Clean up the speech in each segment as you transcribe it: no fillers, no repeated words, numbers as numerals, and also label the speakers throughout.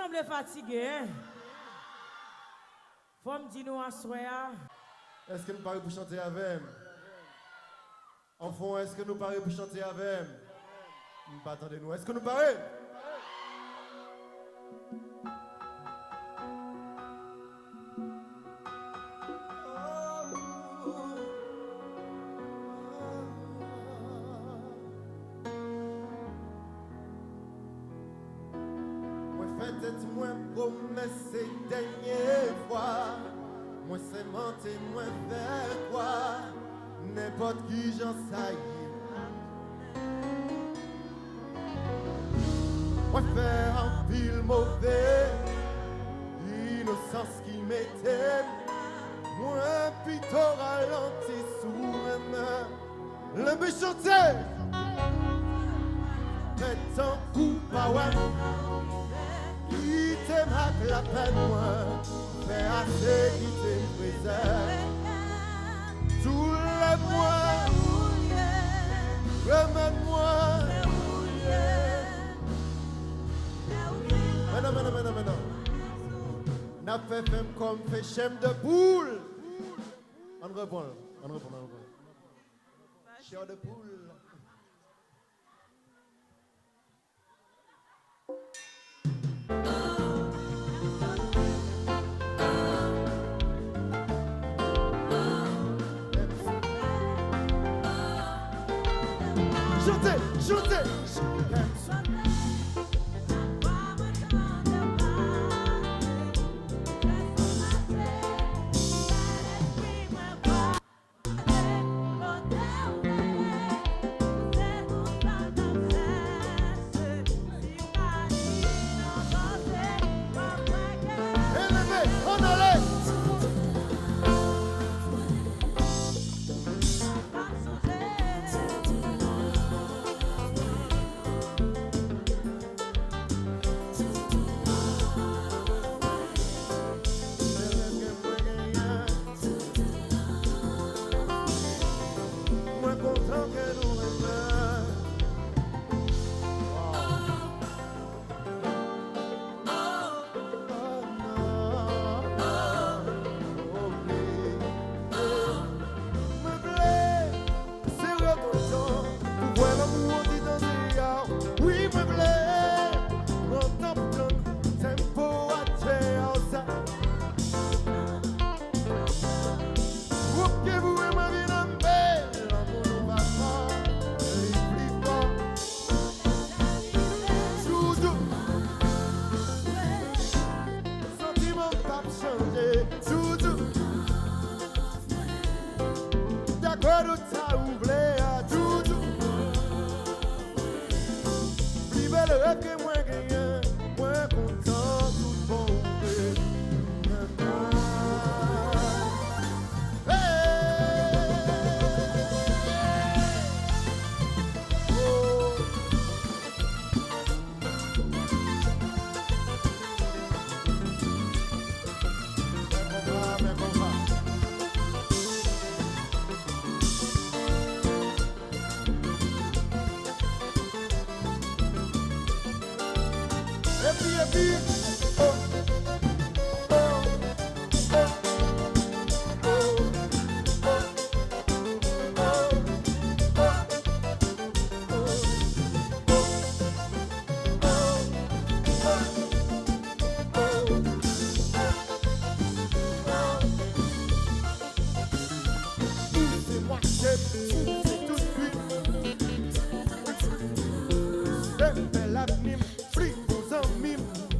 Speaker 1: semblez fatigué, hein? Faut me dire nous à soir.
Speaker 2: Est-ce que nous parlons pour chanter avec? Enfant, est-ce que nous parlons pour chanter avec? Nous pas attendez nous. Est-ce que nous parlons? Peut-être moins promesse et dernière fois. Moi c'est mentir, moi vers quoi. N'importe qui j'en sais. Moi faire un pile mauvais. Innocence qui m'éteint. Moi plutôt ralenti sous ma main. Le méchanté. Met un coup pas ouais. Qui t'aime avec la peine, moi, fais assez qui t'aime préserve. Tous les mois, remède-moi. Maintenant. N'a fait femme comme fait chème de poule. On reprend. Chair de poule. Chantez.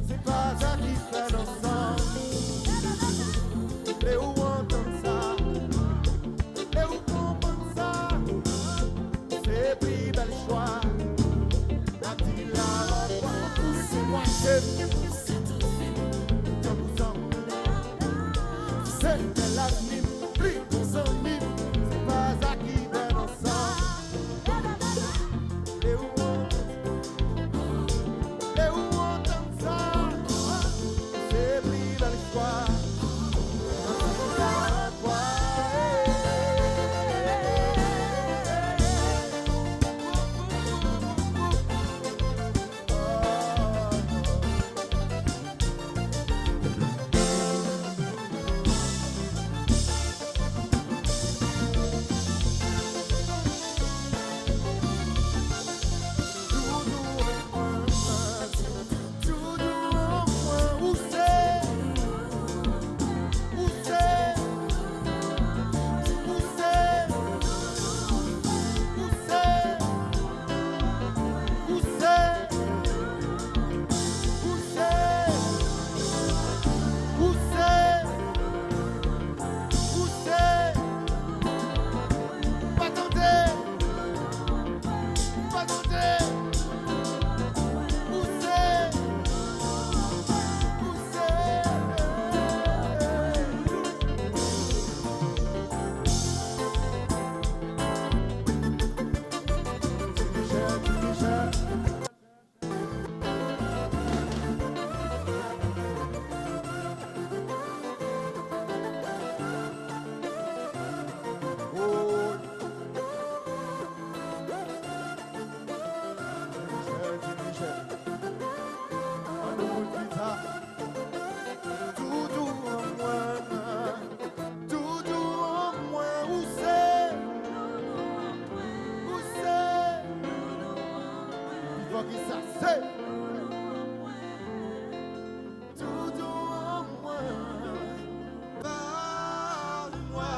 Speaker 2: C'est pas qui ça c'est tout en moi. Parle-moi,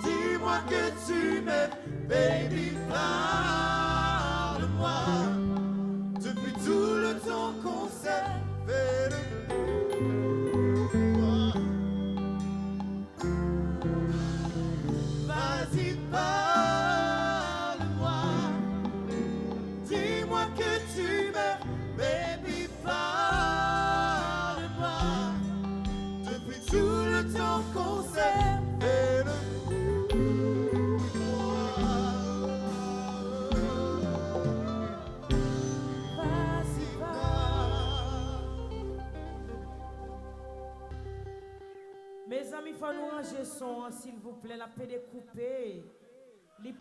Speaker 2: dis-moi que tu m'aimes, baby, parle-moi. Depuis tout le temps qu'on s'est fait le vas-y, parle-moi. Dis-moi que tu m'aimes, baby, parle-moi. Depuis tout le temps qu'on s'est fait le vas-y, parle.
Speaker 1: Mes amis, il faut nous ranger son, s'il vous plaît, la paix découpée. Les...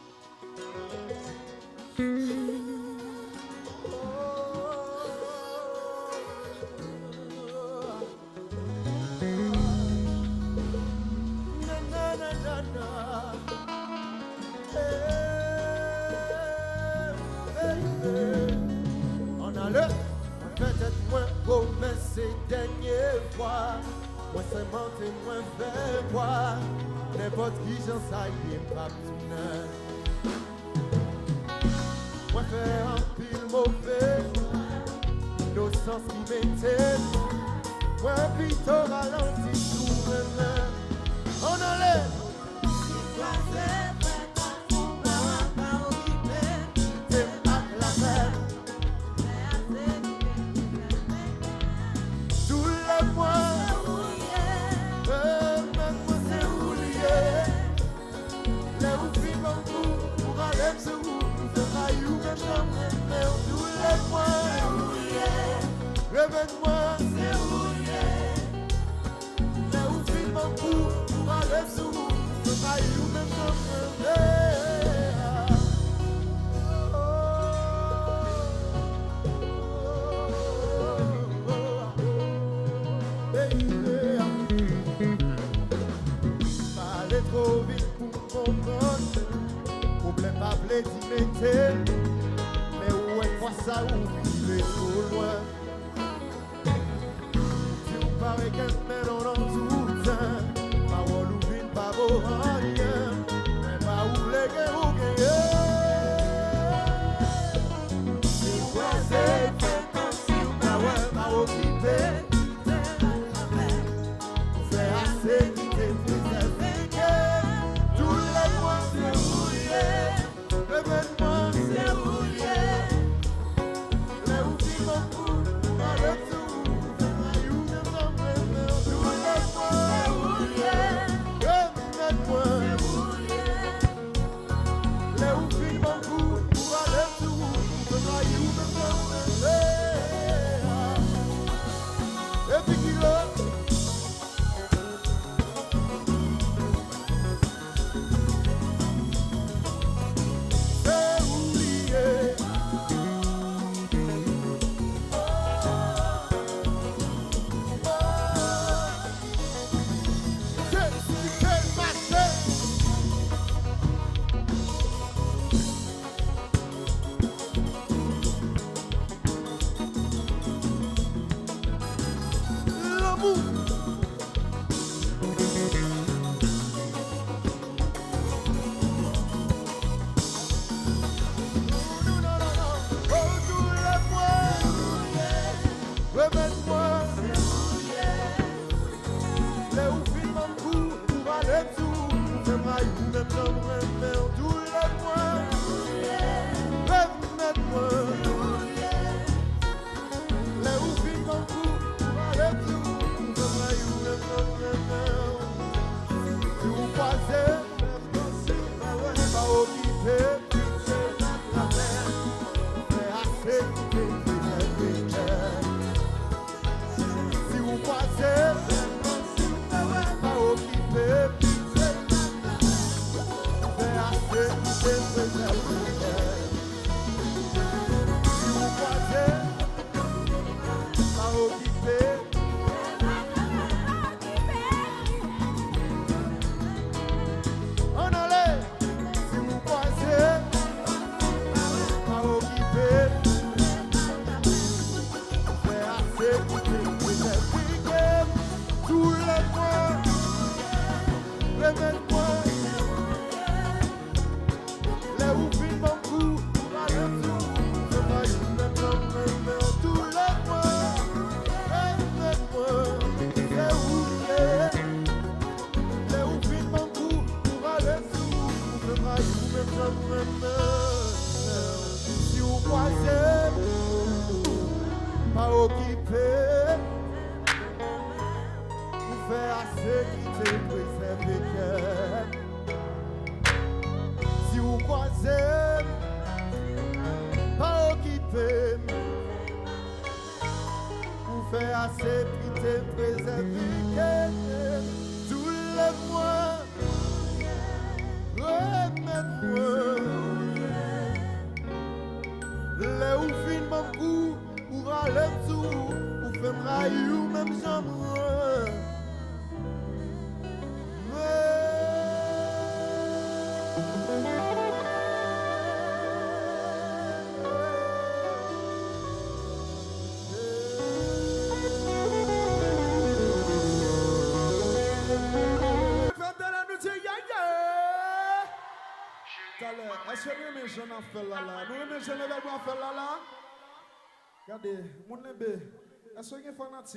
Speaker 2: Na, na, na, na, na. On a le peut-être moins beau, mais c'est dernière fois. Moi c'est monté, moins fait voir. N'importe qui j'en sais, il est pas tout. Moi faire un pile mauvais, innocence qui m'était. Moi plutôt ralenti tout même. On enlève. Réveille-moi, c'est rouillé. Là où filme mon cou, pour aller sous, je maille ou même dans Parler trop vite pour comprendre. Problème pas blé d'y mettre. Mais où est quoi ça où il est trop loin? Paraît qu'elle met dans tout temps. Parole ou vine, pas beau rien. Mais pas où les gars ou gagner. C'est quoi c'est fait comme si on ouais, pas occupé. On fait assez quitter plus africain. Tous les mois c'est rouillé. Événement c'est rouillé. Les ou vine mon coup, pas le tout. On allait, si vous croisez, pas occupé. même si vous croisez, pas occupé, vous faites assez qui te préserve. Si vous croisez, pas occupé, vous faites assez qui te préserve. Tous les mois, remets-moi. Les ou fin mon coup, ou râler tout, ou fait m'railler ou même jamais.
Speaker 3: Est-ce que nous mettons fait là? Nous mettons le verbe faire là? Regardez, mon nébé, est-ce que vous fanatique?